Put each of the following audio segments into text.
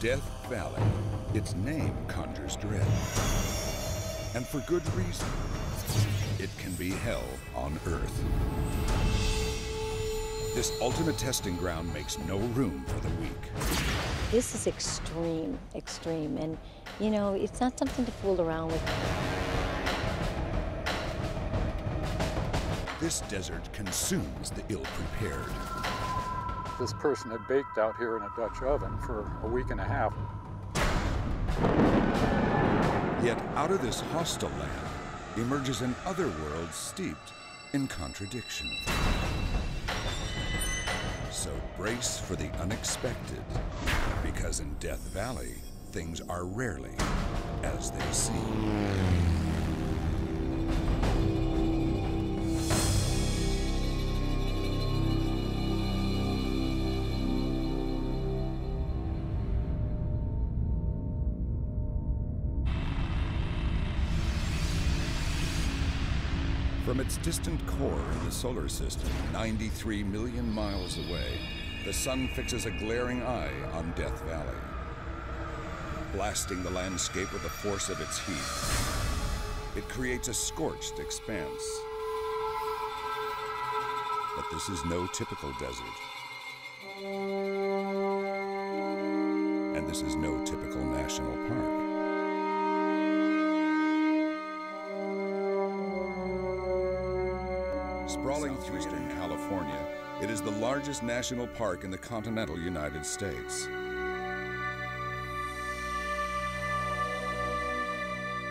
Death Valley. Its name conjures dread. And for good reason. It can be hell on Earth. This ultimate testing ground makes no room for the weak. This is extreme, extreme. And, you know, it's not something to fool around with. This desert consumes the ill-prepared. This person had baked out here in a Dutch oven for a week and a half. Yet out of this hostile land emerges an other world steeped in contradiction. So brace for the unexpected, because in Death Valley, things are rarely as they seem. From its distant core in the solar system, 93 million miles away, the sun fixes a glaring eye on Death Valley, blasting the landscape with the force of its heat. It creates a scorched expanse. But this is no typical desert. And this is no typical national park. Sprawling through eastern California, it is the largest national park in the continental United States.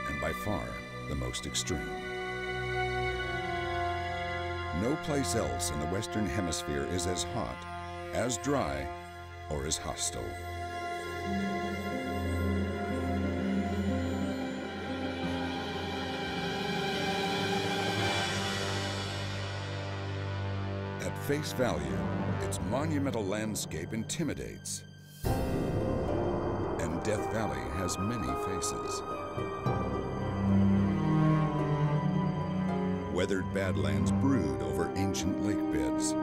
And by far, the most extreme. No place else in the Western Hemisphere is as hot, as dry, or as hostile. At face value, its monumental landscape intimidates. And Death Valley has many faces. Weathered badlands brood over ancient lake beds.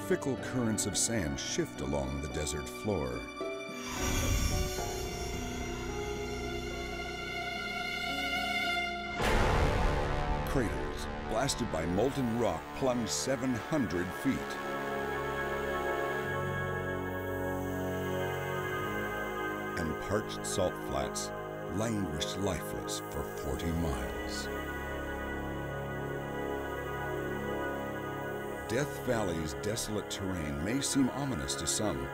Fickle currents of sand shift along the desert floor. Craters, blasted by molten rock, plunge 700 feet. And parched salt flats languish lifeless for 40 miles. Death Valley's desolate terrain may seem ominous to some,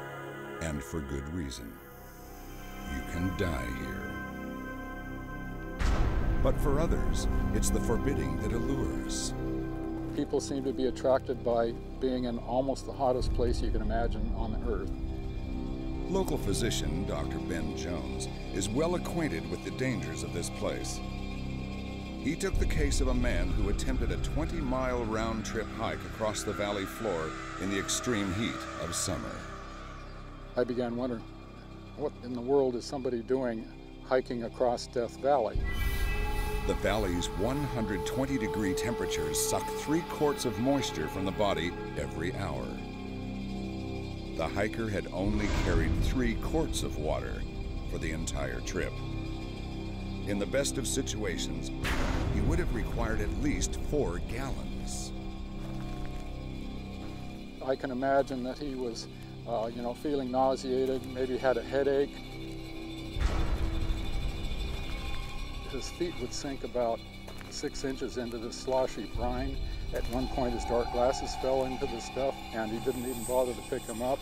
and for good reason. You can die here. But for others, it's the forbidding that allures. People seem to be attracted by being in almost the hottest place you can imagine on the Earth. Local physician Dr. Ben Jones is well acquainted with the dangers of this place. He took the case of a man who attempted a 20-mile round-trip hike across the valley floor in the extreme heat of summer. I began wondering, what in the world is somebody doing hiking across Death Valley? The valley's 120-degree temperatures suck 3 quarts of moisture from the body every hour. The hiker had only carried 3 quarts of water for the entire trip. In the best of situations, he would have required at least 4 gallons. I can imagine that he was, feeling nauseated, maybe had a headache. His feet would sink about 6 inches into the sloshy brine. At one point, his dark glasses fell into the stuff, and he didn't even bother to pick them up.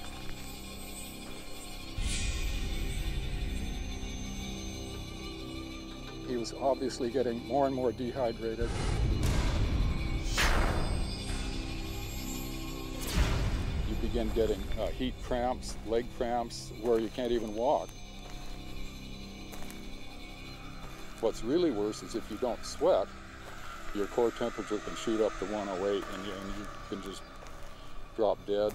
He was obviously getting more and more dehydrated. You begin getting heat cramps, leg cramps, where you can't even walk. What's really worse is if you don't sweat, your core temperature can shoot up to 108 and you can just drop dead.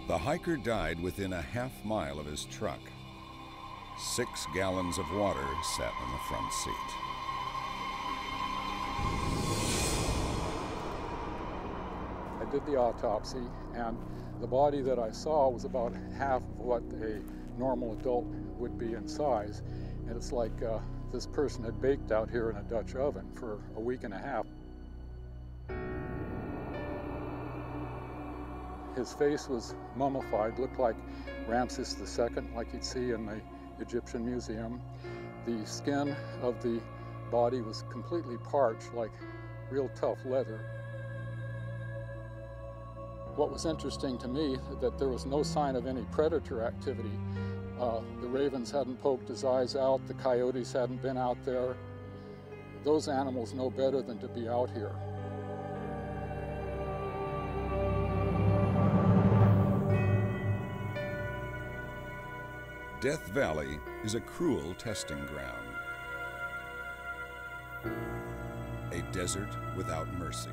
The hiker died within a half-mile of his truck. 6 gallons of water sat in the front seat. did the autopsy, and the body that I saw was about half of what a normal adult would be in size. And it's like this person had baked out here in a Dutch oven for a week and a half. His face was mummified, looked like Ramses II, like you'd see in the Egyptian Museum. The skin of the body was completely parched, like real tough leather. What was interesting to me, that there was no sign of any predator activity. The ravens hadn't poked his eyes out, the coyotes hadn't been out there. Those animals know better than to be out here. Death Valley is a cruel testing ground. A desert without mercy.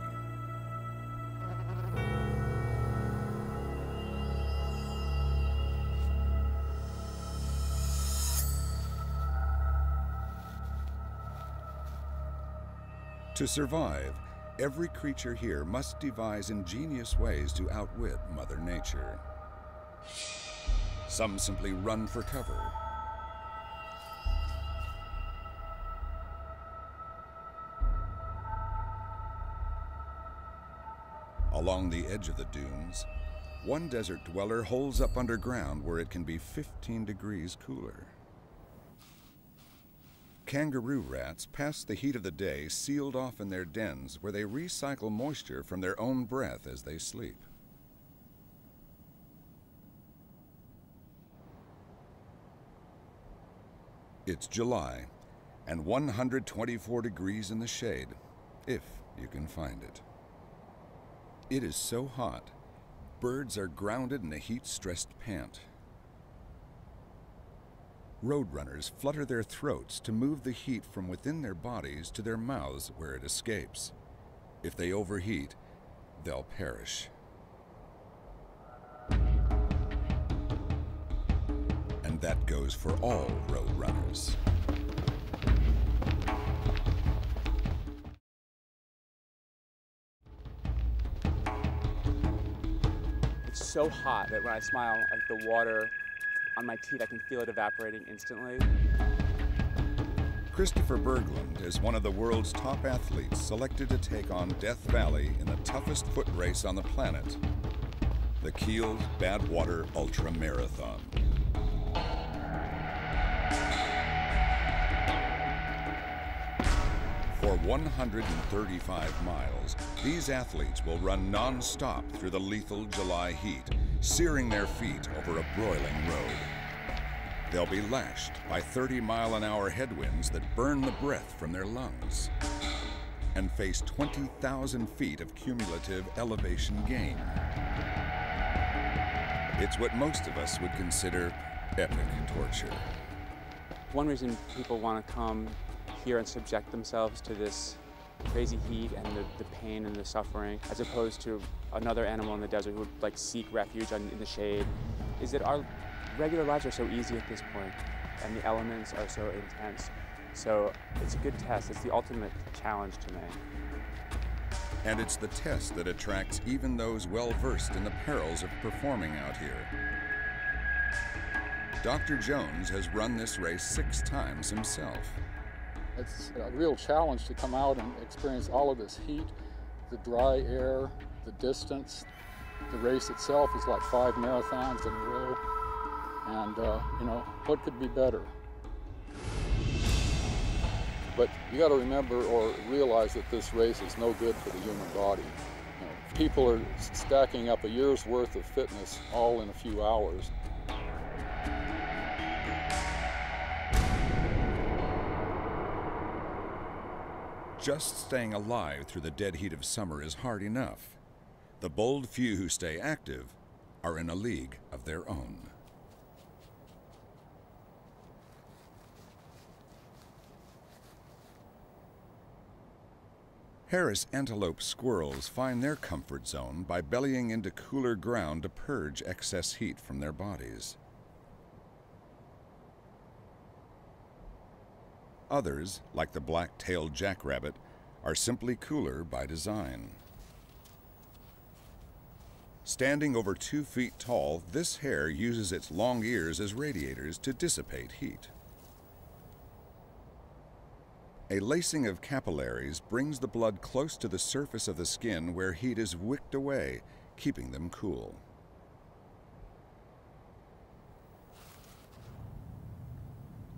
To survive, every creature here must devise ingenious ways to outwit Mother Nature. Some simply run for cover. Along the edge of the dunes, one desert dweller holes up underground where it can be 15 degrees cooler. Kangaroo rats pass the heat of the day sealed off in their dens where they recycle moisture from their own breath as they sleep. It's July and 124 degrees in the shade, if you can find it. It is so hot, birds are grounded in a heat-stressed pant. Roadrunners flutter their throats to move the heat from within their bodies to their mouths where it escapes. If they overheat, they'll perish. And that goes for all roadrunners. It's so hot that when I smile, like the water on my teeth, I can feel it evaporating instantly. Christopher Berglund is one of the world's top athletes selected to take on Death Valley in the toughest foot race on the planet, the Kiel Badwater Ultra Marathon. For 135 miles, these athletes will run non-stop through the lethal July heat, searing their feet over a broiling road. They'll be lashed by 30-mile-an-hour headwinds that burn the breath from their lungs and face 20,000 feet of cumulative elevation gain. It's what most of us would consider epic torture. One reason people want to come here and subject themselves to this crazy heat and the pain and the suffering, as opposed to another animal in the desert who would like seek refuge in the shade, is that our regular lives are so easy at this point, and the elements are so intense. So it's a good test. It's the ultimate challenge to me. And it's the test that attracts even those well-versed in the perils of performing out here. Dr. Jones has run this race 6 times himself. It's a real challenge to come out and experience all of this heat, the dry air, the distance. The race itself is like 5 marathons in a row. And, you know, what could be better? But you got to remember or realize that this race is no good for the human body. You know, people are stacking up a year's worth of fitness all in a few hours. Just staying alive through the dead heat of summer is hard enough. The bold few who stay active are in a league of their own. Harris antelope squirrels find their comfort zone by bellying into cooler ground to purge excess heat from their bodies. Others, like the black-tailed jackrabbit, are simply cooler by design. Standing over 2 feet tall, this hair uses its long ears as radiators to dissipate heat. A lacing of capillaries brings the blood close to the surface of the skin where heat is wicked away, keeping them cool.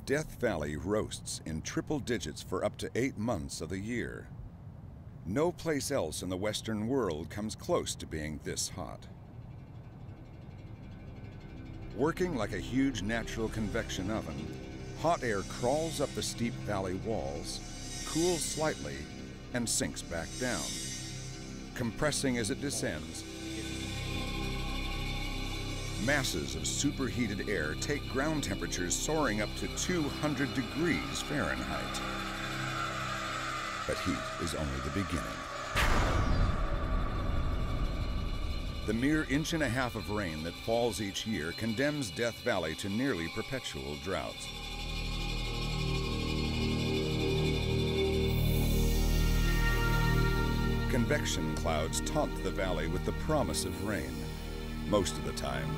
Death Valley roasts in triple digits for up to 8 months of the year. No place else in the Western world comes close to being this hot. Working like a huge natural convection oven, hot air crawls up the steep valley walls, cools slightly, and sinks back down, compressing as it descends. Masses of superheated air take ground temperatures soaring up to 200 degrees Fahrenheit. But heat is only the beginning. The mere 1.5 inches of rain that falls each year condemns Death Valley to nearly perpetual droughts. Convection clouds taunt the valley with the promise of rain. Most of the time,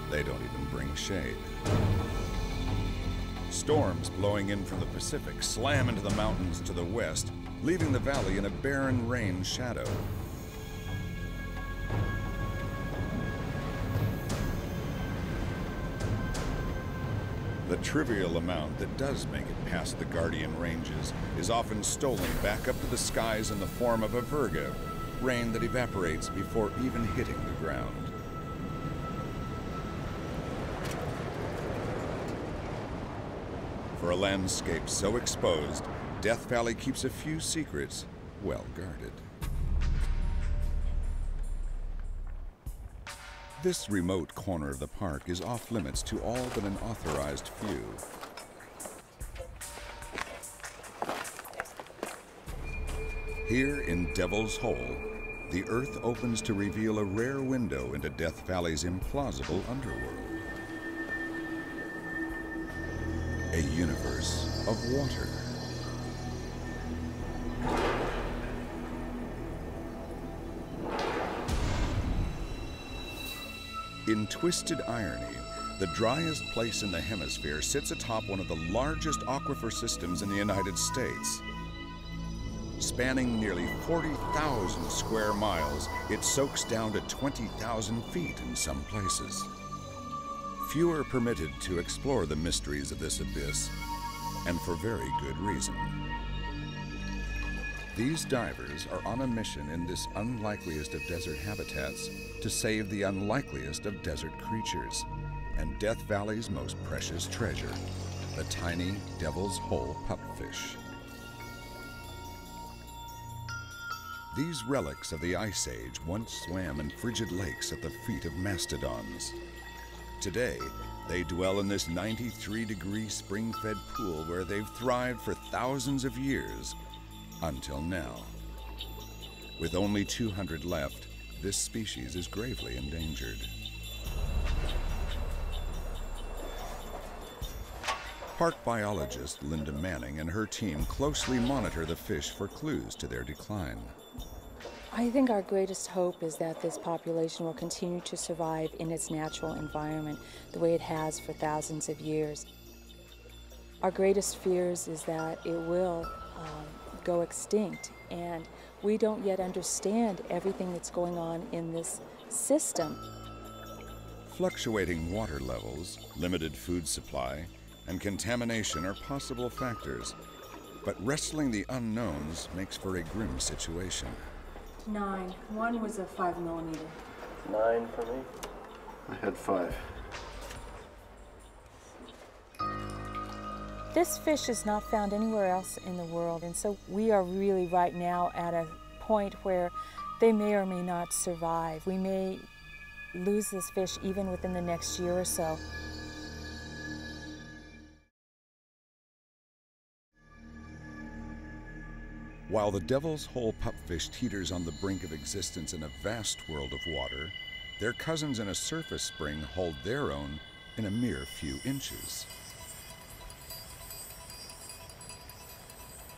they don't even bring shade. Storms blowing in from the Pacific slam into the mountains to the west, leaving the valley in a barren rain shadow. The trivial amount that does make it past the Guardian Ranges is often stolen back up to the skies in the form of a virga, rain that evaporates before even hitting the ground. For a landscape so exposed, Death Valley keeps a few secrets well guarded. This remote corner of the park is off limits to all but an authorized few. Here in Devil's Hole, the earth opens to reveal a rare window into Death Valley's implausible underworld. A universe of water. In twisted irony, the driest place in the hemisphere sits atop one of the largest aquifer systems in the United States. Spanning nearly 40,000 square miles, it soaks down to 20,000 feet in some places. Few are permitted to explore the mysteries of this abyss, and for very good reason. These divers are on a mission in this unlikeliest of desert habitats to save the unlikeliest of desert creatures and Death Valley's most precious treasure, the tiny Devil's Hole pupfish. These relics of the Ice Age once swam in frigid lakes at the feet of mastodons. Today, they dwell in this 93-degree spring-fed pool where they've thrived for thousands of years, until now. With only 200 left, this species is gravely endangered. Park biologist Linda Manning and her team closely monitor the fish for clues to their decline. I think our greatest hope is that this population will continue to survive in its natural environment the way it has for thousands of years. Our greatest fears is that it will go extinct, and we don't yet understand everything that's going on in this system. Fluctuating water levels, limited food supply, and contamination are possible factors, but wrestling the unknowns makes for a grim situation. 9. One was a 5mm. 9 for me. I had 5. This fish is not found anywhere else in the world, and so we are really right now at a point where they may or may not survive. We may lose this fish even within the next year or so. While the Devil's Hole pupfish teeters on the brink of existence in a vast world of water, their cousins in a surface spring hold their own in a mere few inches.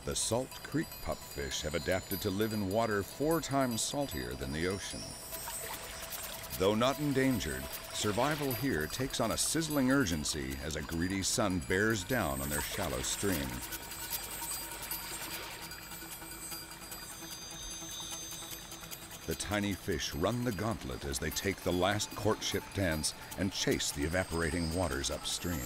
The Salt Creek pupfish have adapted to live in water 4 times saltier than the ocean. Though not endangered, survival here takes on a sizzling urgency as a greedy sun bears down on their shallow stream. The tiny fish run the gauntlet as they take the last courtship dance and chase the evaporating waters upstream.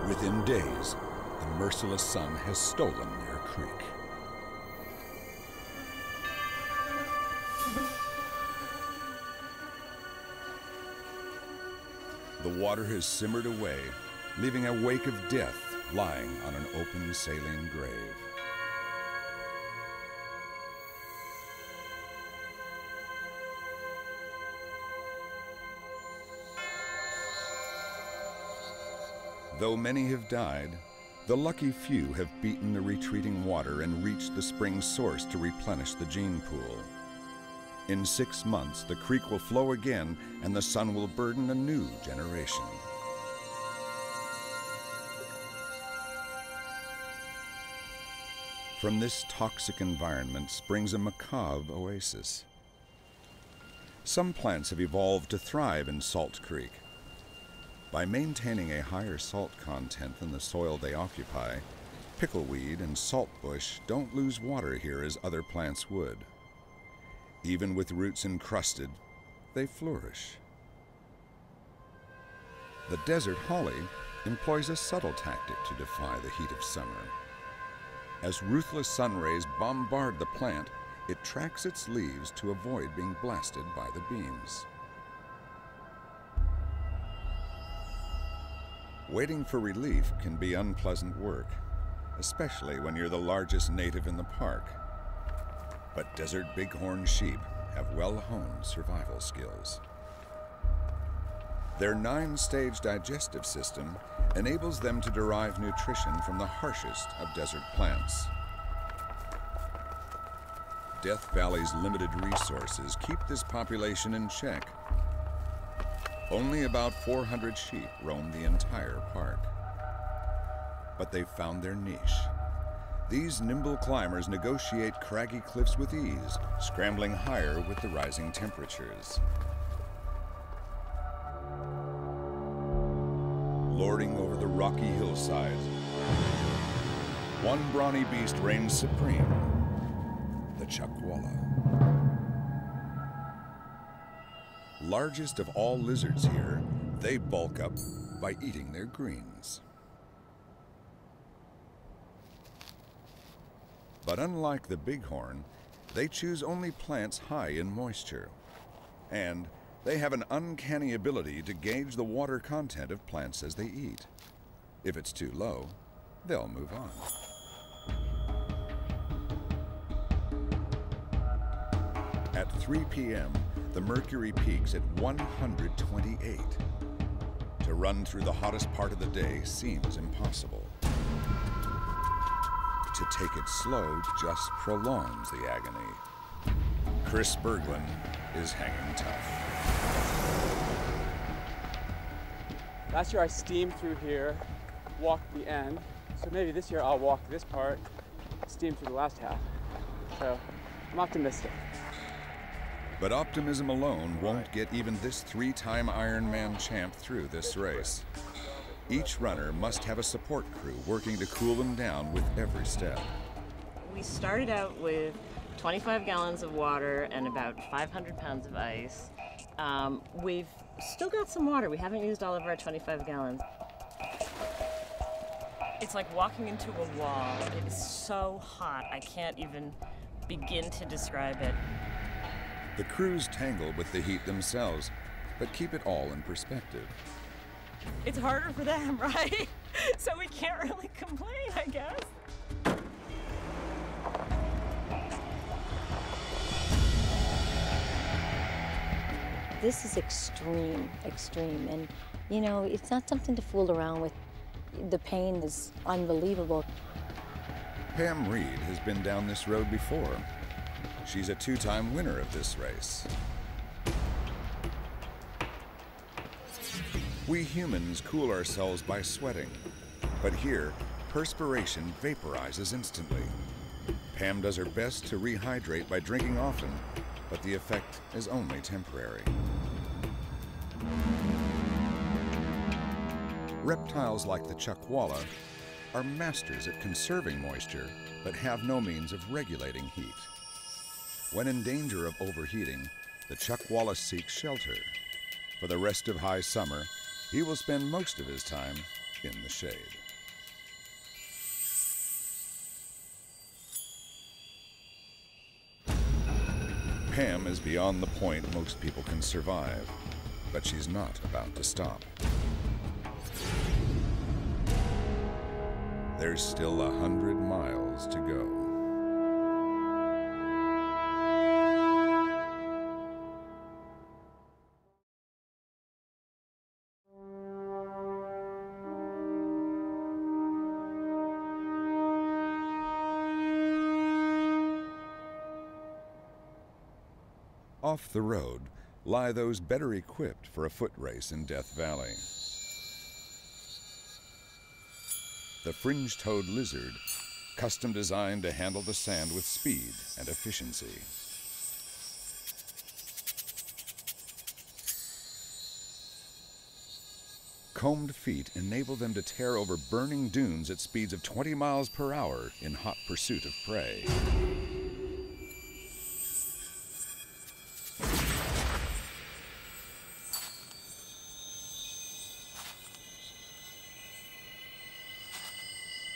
Within days, the merciless sun has stolen their creek. The water has simmered away, leaving a wake of death lying on an open saline grave. Though many have died, the lucky few have beaten the retreating water and reached the spring source to replenish the gene pool. In 6 months, the creek will flow again and the sun will burden a new generation. From this toxic environment springs a macabre oasis. Some plants have evolved to thrive in Salt Creek. By maintaining a higher salt content than the soil they occupy, pickleweed and saltbush don't lose water here as other plants would. Even with roots encrusted, they flourish. The desert holly employs a subtle tactic to defy the heat of summer. As ruthless sun rays bombard the plant, it tracks its leaves to avoid being blasted by the beams. Waiting for relief can be unpleasant work, especially when you're the largest native in the park. But desert bighorn sheep have well-honed survival skills. Their 9-stage digestive system enables them to derive nutrition from the harshest of desert plants. Death Valley's limited resources keep this population in check. Only about 400 sheep roam the entire park. But they've found their niche. These nimble climbers negotiate craggy cliffs with ease, scrambling higher with the rising temperatures. Lording over the rocky hillsides, one brawny beast reigns supreme, the chuckwalla. Largest of all lizards here, they bulk up by eating their greens. But unlike the bighorn, they choose only plants high in moisture. And they have an uncanny ability to gauge the water content of plants as they eat. If it's too low, they'll move on. At 3 p.m., the mercury peaks at 128. To run through the hottest part of the day seems impossible. To take it slow just prolongs the agony. Chris Berglund is hanging tough. Last year I steamed through here, walked the end, so maybe this year I'll walk this part, steam through the last half. So I'm optimistic. But optimism alone won't get even this 3-time Ironman champ through this race. Each runner must have a support crew working to cool them down with every step. We started out with 25 gallons of water and about 500 pounds of ice. We've still got some water. We haven't used all of our 25 gallons. It's like walking into a wall. It is so hot, I can't even begin to describe it. The crews tangle with the heat themselves, but keep it all in perspective. It's harder for them, right? So we can't really complain, I guess. This is extreme, extreme. And, you know, it's not something to fool around with. The pain is unbelievable. Pam Reed has been down this road before. She's a 2-time winner of this race. We humans cool ourselves by sweating, but here, perspiration vaporizes instantly. Pam does her best to rehydrate by drinking often, but the effect is only temporary. Reptiles like the chuckwalla are masters at conserving moisture, but have no means of regulating heat. When in danger of overheating, the chuckwalla seeks shelter. For the rest of high summer, he will spend most of his time in the shade. Pam is beyond the point most people can survive, but she's not about to stop. There's still 100 miles to go. Off the road lie those better equipped for a foot race in Death Valley. The fringe-toed lizard, custom designed to handle the sand with speed and efficiency. Combed feet enable them to tear over burning dunes at speeds of 20 miles per hour in hot pursuit of prey.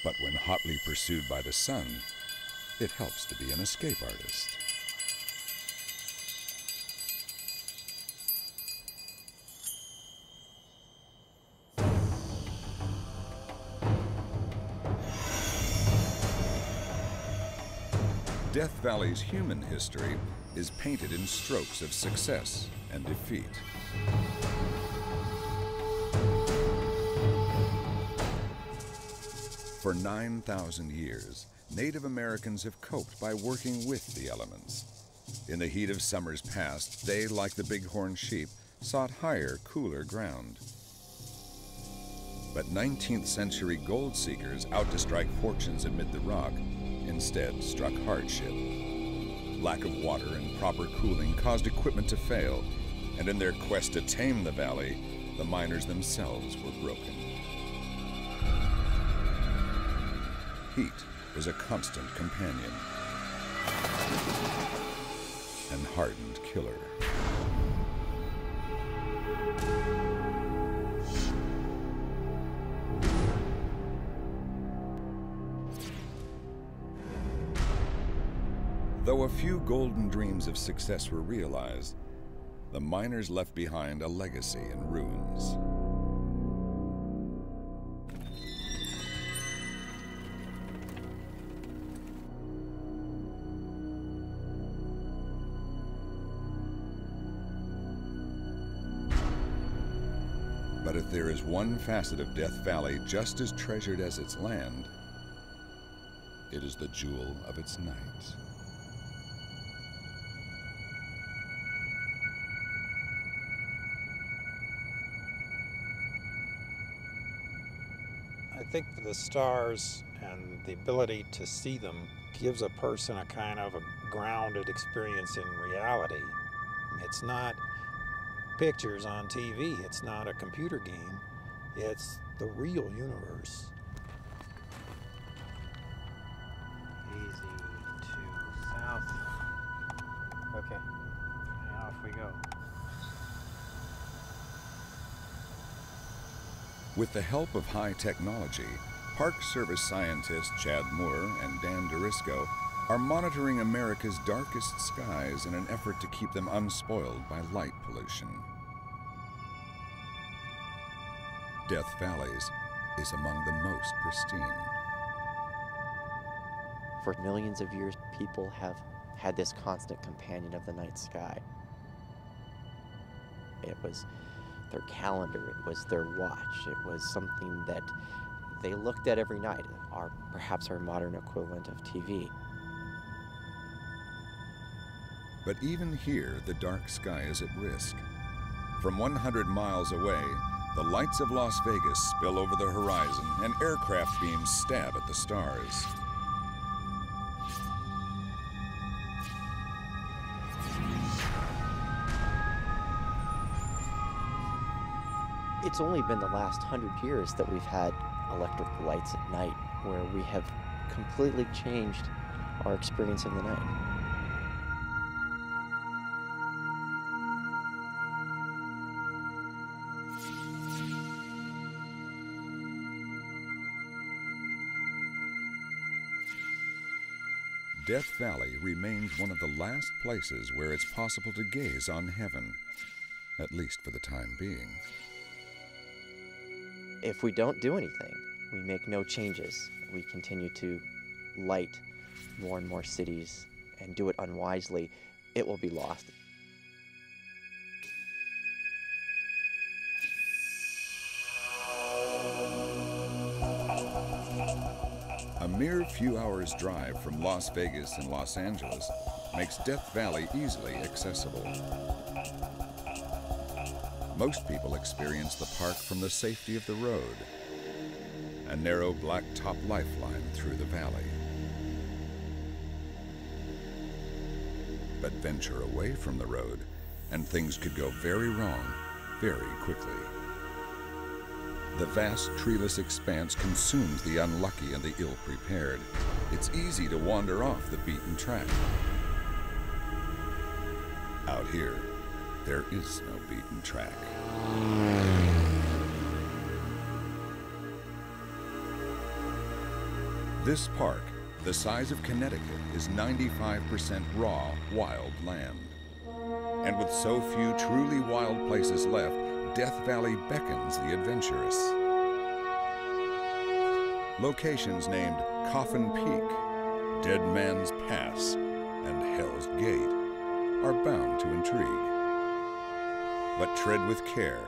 But when hotly pursued by the sun, it helps to be an escape artist. Death Valley's human history is painted in strokes of success and defeat. For 9,000 years, Native Americans have coped by working with the elements. In the heat of summers past, they, like the bighorn sheep, sought higher, cooler ground. But 19th century gold seekers, out to strike fortunes amid the rock, instead struck hardship. Lack of water and proper cooling caused equipment to fail, and in their quest to tame the valley, the miners themselves were broken. Heat was a constant companion and hardened killer. Though a few golden dreams of success were realized, the miners left behind a legacy in ruins. But if there is one facet of Death Valley just as treasured as its land, it is the jewel of its night. I think the stars and the ability to see them gives a person a kind of a grounded experience in reality. It's not pictures on TV, it's not a computer game, it's the real universe. Easy to south. Okay, off we go. With the help of high technology, Park Service scientists Chad Moore and Dan Dorisco are monitoring America's darkest skies in an effort to keep them unspoiled by light pollution. Death Valley's is among the most pristine. For millions of years, people have had this constant companion of the night sky. It was their calendar, it was their watch, it was something that they looked at every night, perhaps our modern equivalent of TV. But even here, the dark sky is at risk. From 100 miles away, The lights of Las Vegas spill over the horizon and aircraft beams stab at the stars. It's only been the last 100 years that we've had electric lights at night, where we have completely changed our experience of the night. Death Valley remains one of the last places where it's possible to gaze on heaven, at least for the time being. If we don't do anything, we make no changes, we continue to light more and more cities and do it unwisely, it will be lost. A mere few hours' drive from Las Vegas and Los Angeles makes Death Valley easily accessible. Most people experience the park from the safety of the road, a narrow blacktop lifeline through the valley. But venture away from the road, and things could go very wrong very quickly. The vast treeless expanse consumes the unlucky and the ill-prepared. It's easy to wander off the beaten track. Out here, there is no beaten track. This park, the size of Connecticut, is 95% raw, wild land. And with so few truly wild places left, Death Valley beckons the adventurous. Locations named Coffin Peak, Dead Man's Pass, and Hell's Gate are bound to intrigue. But tread with care.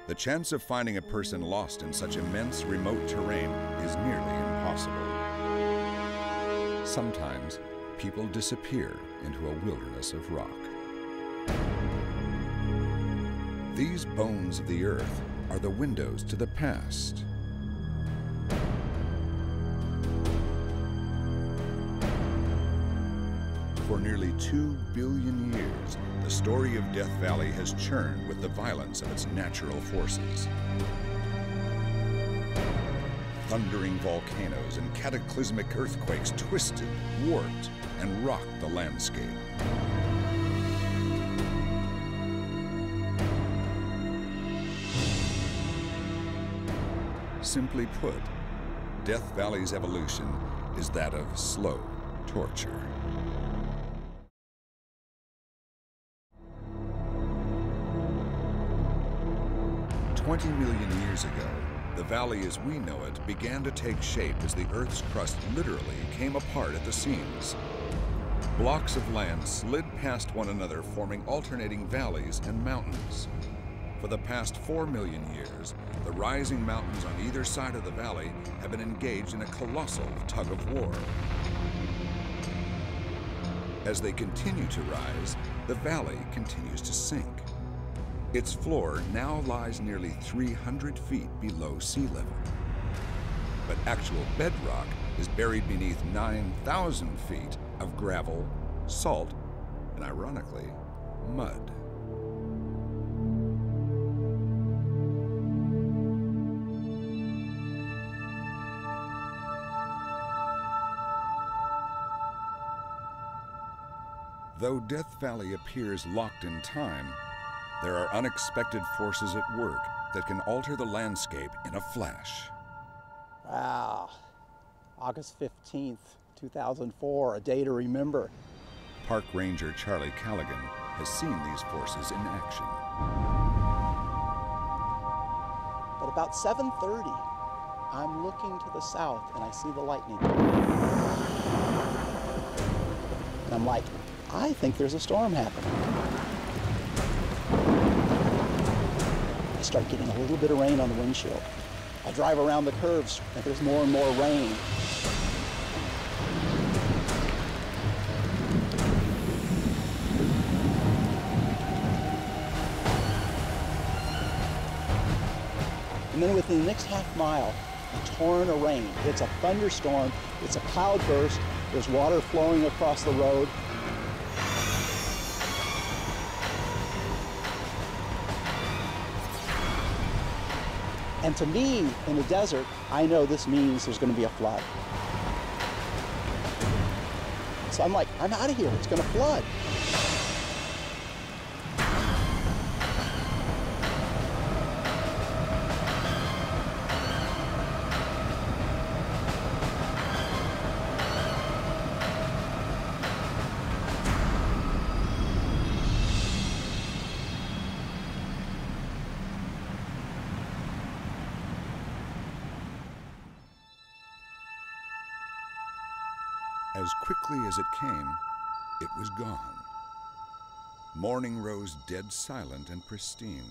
The chance of finding a person lost in such immense, remote terrain is nearly impossible. Sometimes, people disappear into a wilderness of rock. These bones of the earth are the windows to the past. For nearly 2 billion years, the story of Death Valley has churned with the violence of its natural forces. Thundering volcanoes and cataclysmic earthquakes twisted, warped, and rocked the landscape. Simply put, Death Valley's evolution is that of slow torture. $20 million years ago, the valley as we know it began to take shape as the Earth's crust literally came apart at the seams. Blocks of land slid past one another, forming alternating valleys and mountains. For the past 4 million years, the rising mountains on either side of the valley have been engaged in a colossal tug of war. As they continue to rise, the valley continues to sink. Its floor now lies nearly 300 feet below sea level. But actual bedrock is buried beneath 9,000 feet of gravel, salt, and ironically, mud. Though Death Valley appears locked in time, there are unexpected forces at work that can alter the landscape in a flash. Wow, August 15th, 2004, a day to remember. Park Ranger Charlie Callaghan has seen these forces in action. At about 7:30, I'm looking to the south and I see the lightning. And I'm like, I think there's a storm happening. I start getting a little bit of rain on the windshield. I drive around the curves and there's more and more rain. And then within the next half mile, a torrent of rain. It's a thunderstorm, it's a cloud burst, there's water flowing across the road. And to me, in the desert, I know this means there's going to be a flood. So I'm like, I'm out of here, it's going to flood. As quickly as it came, it was gone. Morning rose dead silent and pristine.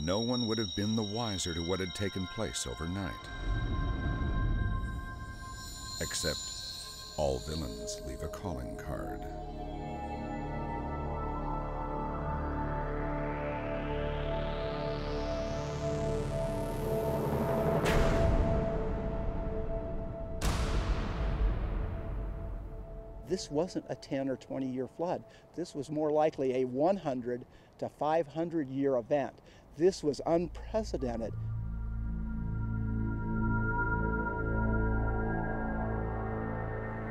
No one would have been the wiser to what had taken place overnight. Except all villains leave a calling card. This wasn't a 10 or 20-year flood. This was more likely a 100 to 500-year event. This was unprecedented.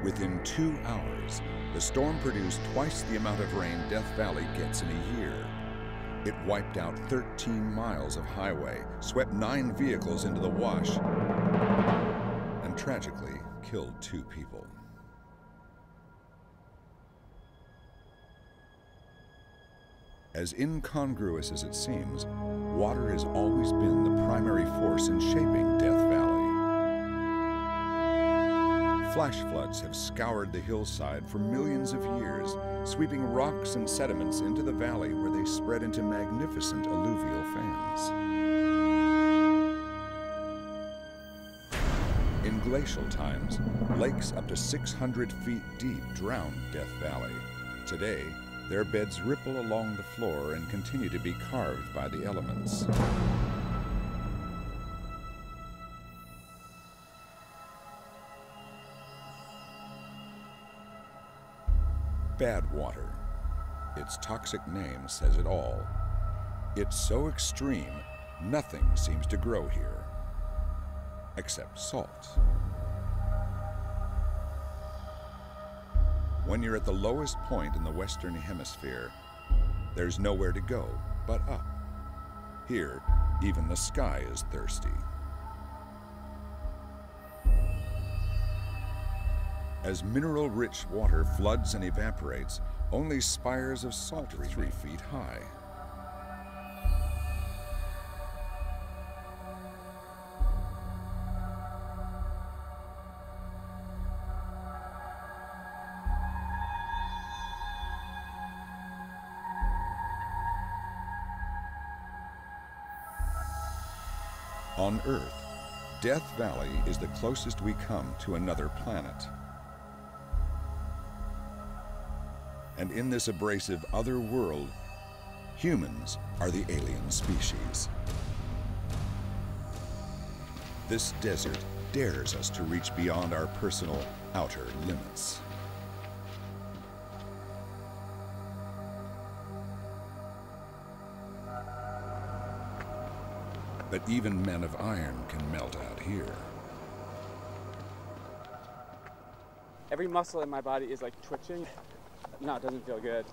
Within 2 hours, the storm produced twice the amount of rain Death Valley gets in a year. It wiped out 13 miles of highway, swept 9 vehicles into the wash, and tragically killed 2 people. As incongruous as it seems, water has always been the primary force in shaping Death Valley. Flash floods have scoured the hillside for millions of years, sweeping rocks and sediments into the valley where they spread into magnificent alluvial fans. In glacial times, lakes up to 600 feet deep drowned Death Valley. Today, their beds ripple along the floor and continue to be carved by the elements. Bad water. Its toxic name says it all. It's so extreme, nothing seems to grow here, except salt. When you're at the lowest point in the Western Hemisphere, there's nowhere to go but up. Here, even the sky is thirsty. As mineral-rich water floods and evaporates, only spires of salt are 3 feet high. On Earth, Death Valley is the closest we come to another planet. And in this abrasive other world, humans are the alien species. This desert dares us to reach beyond our personal outer limits. But even men of iron can melt out here. Every muscle in my body is like twitching. No, it doesn't feel good.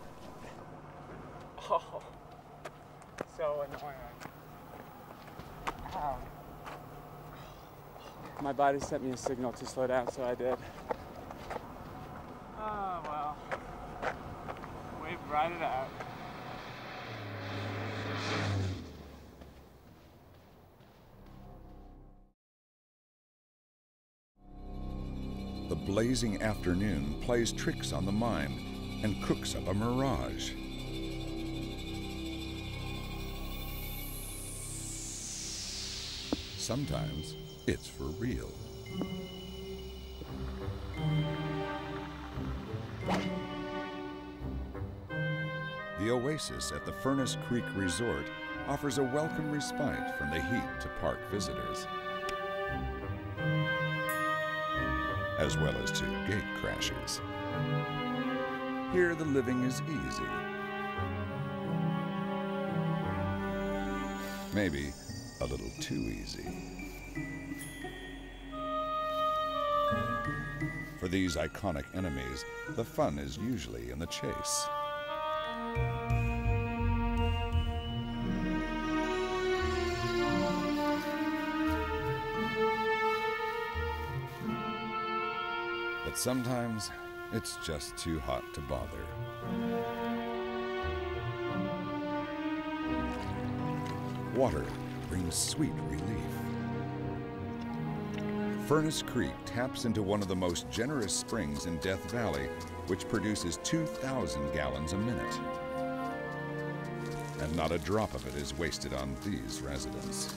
Oh, so annoying. Ow. My body sent me a signal to slow down, so I did. Oh, well. We've ride it out. The blazing afternoon plays tricks on the mind and cooks up a mirage. Sometimes it's for real. The oasis at the Furnace Creek Resort offers a welcome respite from the heat to park visitors, as well as to gate crashers. Here the living is easy. Maybe a little too easy. For these iconic enemies, the fun is usually in the chase. But sometimes it's just too hot to bother. Water brings sweet relief. Furnace Creek taps into one of the most generous springs in Death Valley, which produces 2,000 gallons a minute. And not a drop of it is wasted on these residents.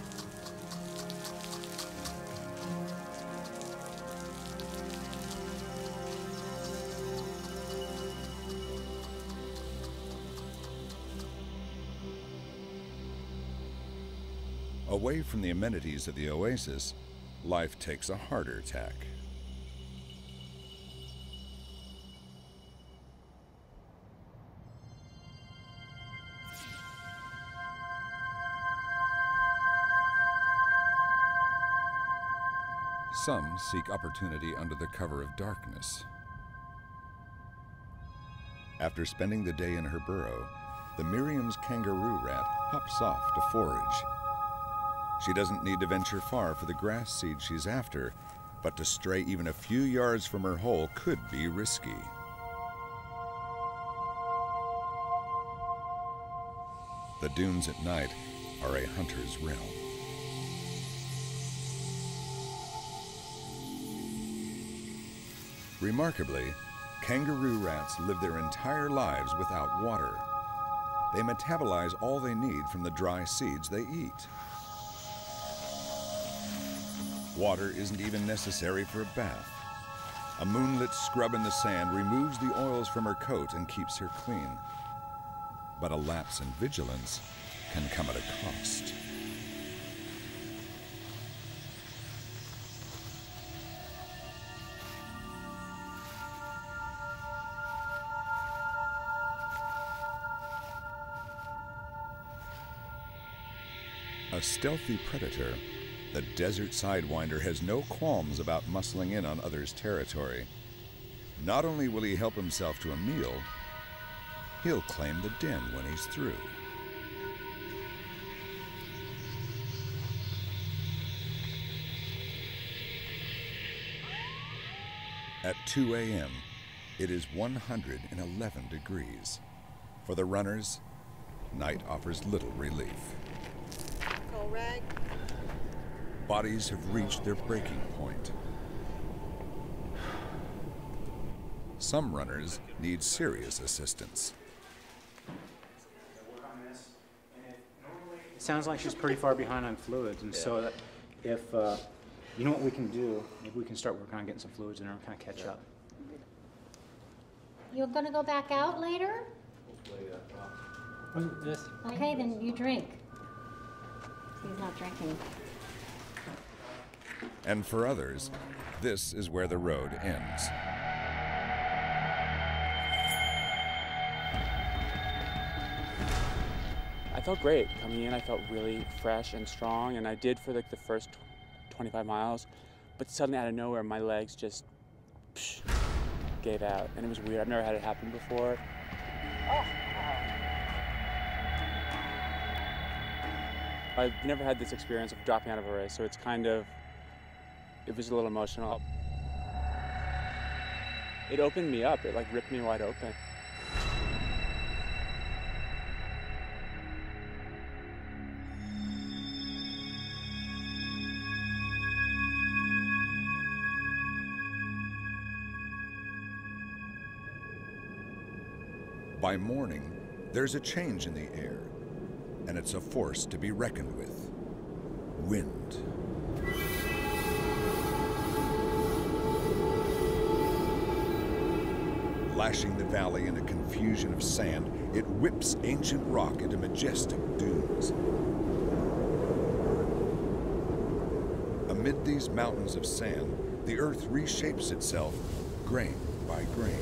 Away from the amenities of the oasis, life takes a harder tack. Some seek opportunity under the cover of darkness. After spending the day in her burrow, the Miriam's kangaroo rat hops off to forage. She doesn't need to venture far for the grass seed she's after, but to stray even a few yards from her hole could be risky. The dunes at night are a hunter's realm. Remarkably, kangaroo rats live their entire lives without water. They metabolize all they need from the dry seeds they eat. Water isn't even necessary for a bath. A moonlit scrub in the sand removes the oils from her coat and keeps her clean. But a lapse in vigilance can come at a cost. A stealthy predator, the desert sidewinder has no qualms about muscling in on others' territory. Not only will he help himself to a meal, he'll claim the den when he's through. At 2 a.m., it is 111 degrees. For the runners, night offers little relief. Rag. Bodies have reached their breaking point. Some runners need serious assistance. It sounds like she's pretty far behind on fluids, and so that if, you know what we can do, maybe we can start working on getting some fluids in her and kind of catch up. You're gonna go back out later? Okay, then you drink. He's not drinking. And for others, this is where the road ends. I felt great coming in. I felt really fresh and strong, and I did for like the first 25 miles, but suddenly out of nowhere, my legs just gave out, and it was weird. I've never had it happen before. I've never had this experience of dropping out of a race, so it's kind of, it was a little emotional. It opened me up. It like ripped me wide open. By morning, there's a change in the air, and it's a force to be reckoned with. Wind. Splashing the valley in a confusion of sand, it whips ancient rock into majestic dunes. Amid these mountains of sand, the earth reshapes itself grain by grain.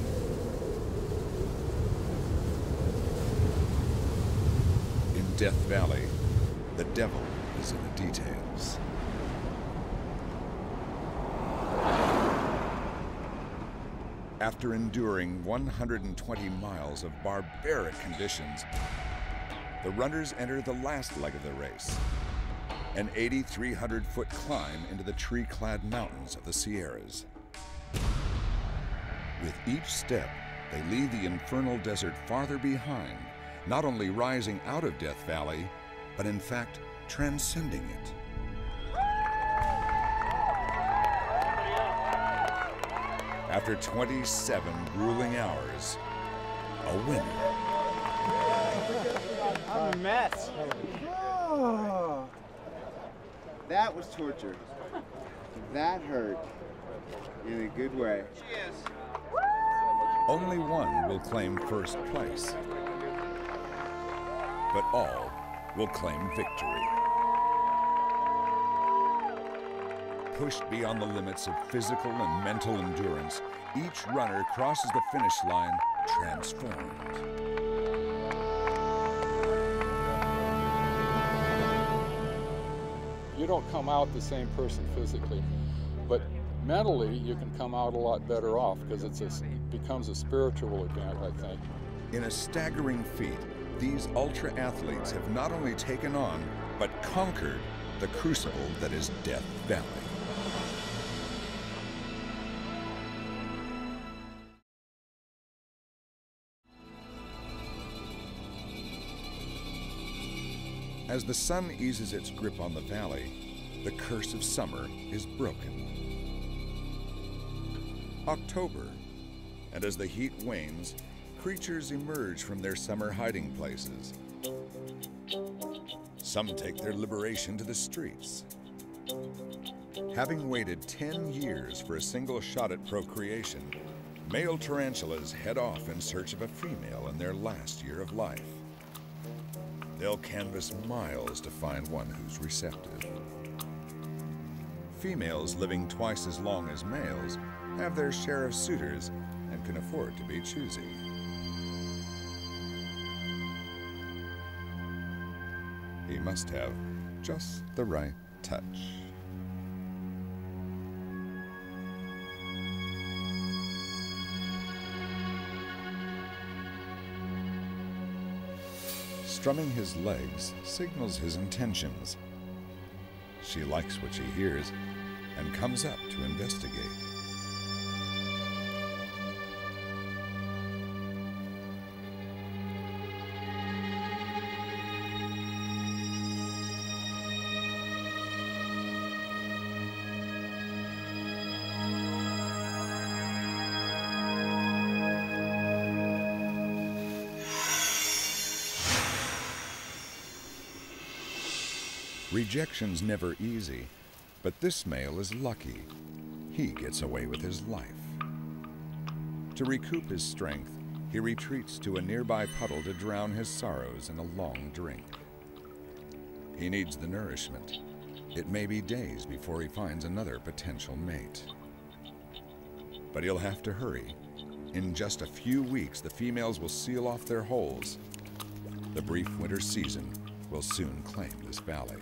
In Death Valley, the devil is in the details. After enduring 120 miles of barbaric conditions, the runners enter the last leg of the race, an 8,300-foot climb into the tree-clad mountains of the Sierras. With each step, they leave the infernal desert farther behind, not only rising out of Death Valley, but in fact, transcending it. After 27 grueling hours, a winner. I'm a mess. Oh, that was torture. That hurt in a good way. Only one will claim first place, but all will claim victory. Pushed beyond the limits of physical and mental endurance, each runner crosses the finish line transformed. You don't come out the same person physically, but mentally you can come out a lot better off because it becomes a spiritual event, I think. In a staggering feat, these ultra athletes have not only taken on, but conquered the crucible that is Death Valley. As the sun eases its grip on the valley, the curse of summer is broken. October, and as the heat wanes, creatures emerge from their summer hiding places. Some take their liberation to the streets. Having waited 10 years for a single shot at procreation, male tarantulas head off in search of a female in their last year of life. They'll canvass miles to find one who's receptive. Females living twice as long as males have their share of suitors and can afford to be choosy. He must have just the right touch. Strumming his legs signals his intentions. She likes what she hears and comes up to investigate. Rejection's never easy, but this male is lucky. He gets away with his life. To recoup his strength, he retreats to a nearby puddle to drown his sorrows in a long drink. He needs the nourishment. It may be days before he finds another potential mate. But he'll have to hurry. In just a few weeks, the females will seal off their holes. The brief winter season will soon claim this valley.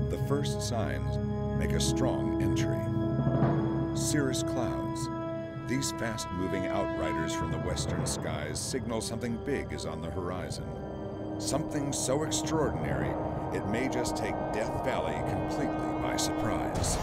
The first signs make a strong entry. Cirrus clouds. These fast-moving outriders from the western skies signal something big is on the horizon. Something so extraordinary, it may just take Death Valley completely by surprise.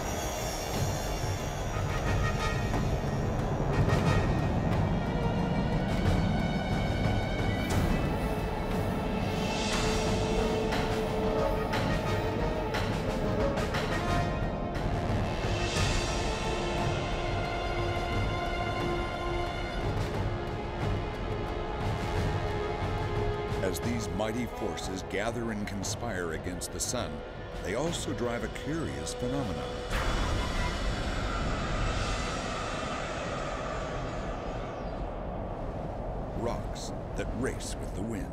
As these mighty forces gather and conspire against the sun, they also drive a curious phenomenon. race with the wind.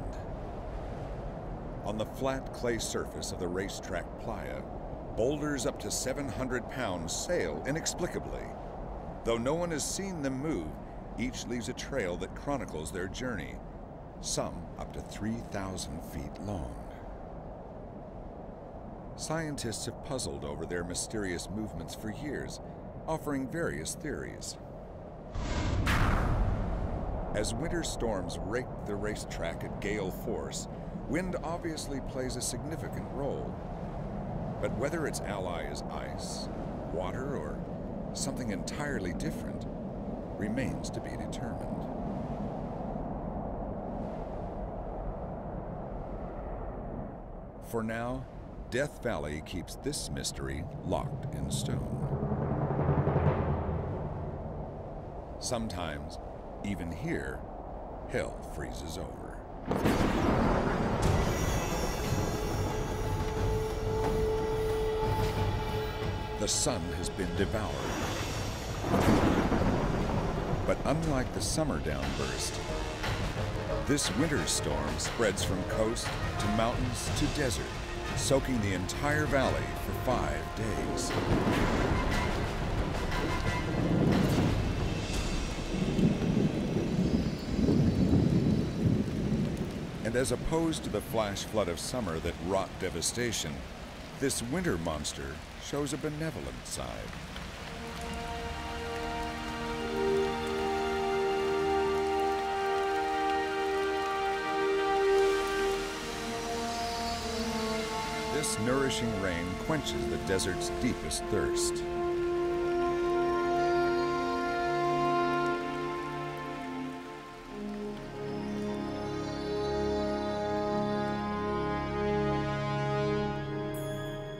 On the flat clay surface of the racetrack playa, boulders up to 700 pounds sail inexplicably. Though no one has seen them move, each leaves a trail that chronicles their journey, some up to 3,000 feet long. Scientists have puzzled over their mysterious movements for years, offering various theories. As winter storms rake the racetrack at gale force, wind obviously plays a significant role. But whether its ally is ice, water, or something entirely different remains to be determined. For now, Death Valley keeps this mystery locked in stone. Sometimes, even here, hell freezes over. The sun has been devoured. But unlike the summer downburst, this winter storm spreads from coast to mountains to desert, soaking the entire valley for 5 days. And as opposed to the flash flood of summer that wrought devastation, this winter monster shows a benevolent side. This nourishing rain quenches the desert's deepest thirst.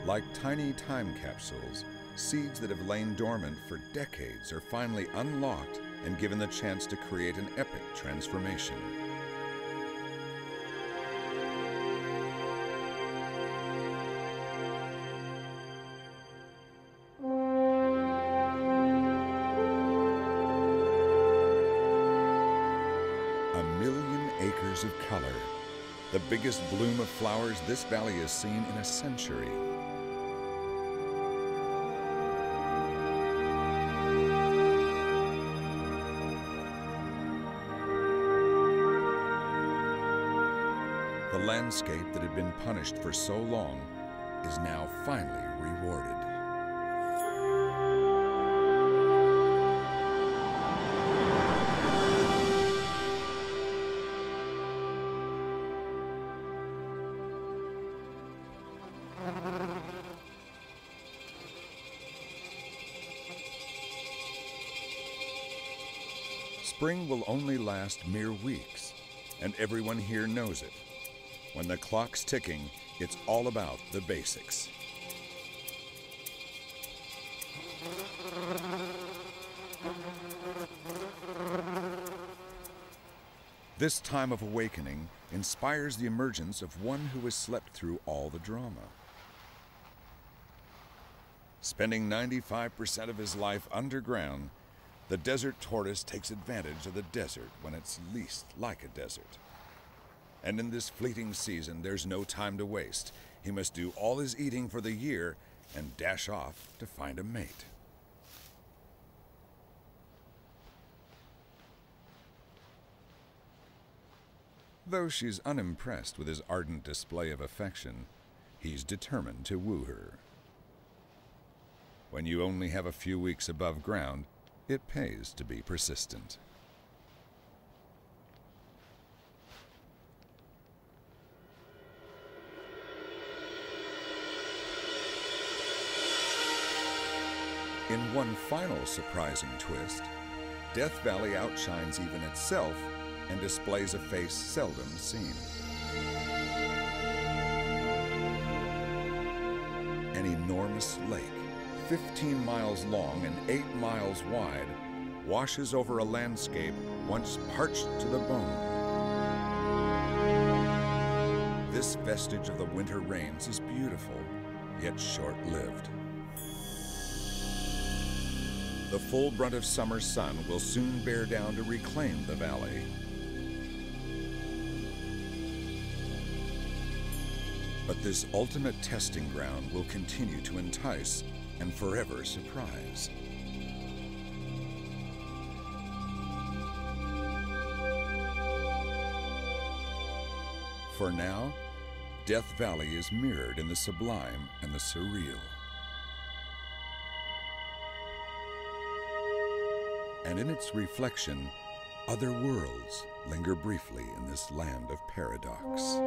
Like tiny time capsules, seeds that have lain dormant for decades are finally unlocked and given the chance to create an epic transformation. A million acres of color, the biggest bloom of flowers this valley has seen in a century. The landscape that had been punished for so long is now finally rewarded. Spring will only last mere weeks, and everyone here knows it. When the clock's ticking, it's all about the basics. This time of awakening inspires the emergence of one who has slept through all the drama. Spending 95% of his life underground, the desert tortoise takes advantage of the desert when it's least like a desert. And in this fleeting season, there's no time to waste. He must do all his eating for the year and dash off to find a mate. Though she's unimpressed with his ardent display of affection, he's determined to woo her. When you only have a few weeks above ground, it pays to be persistent. In one final surprising twist, Death Valley outshines even itself and displays a face seldom seen. An enormous lake, 15 miles long and 8 miles wide, washes over a landscape once parched to the bone. This vestige of the winter rains is beautiful, yet short-lived. The full brunt of summer sun will soon bear down to reclaim the valley. But this ultimate testing ground will continue to entice and forever surprise. For now, Death Valley is mirrored in the sublime and the surreal. And in its reflection, other worlds linger briefly in this land of paradox.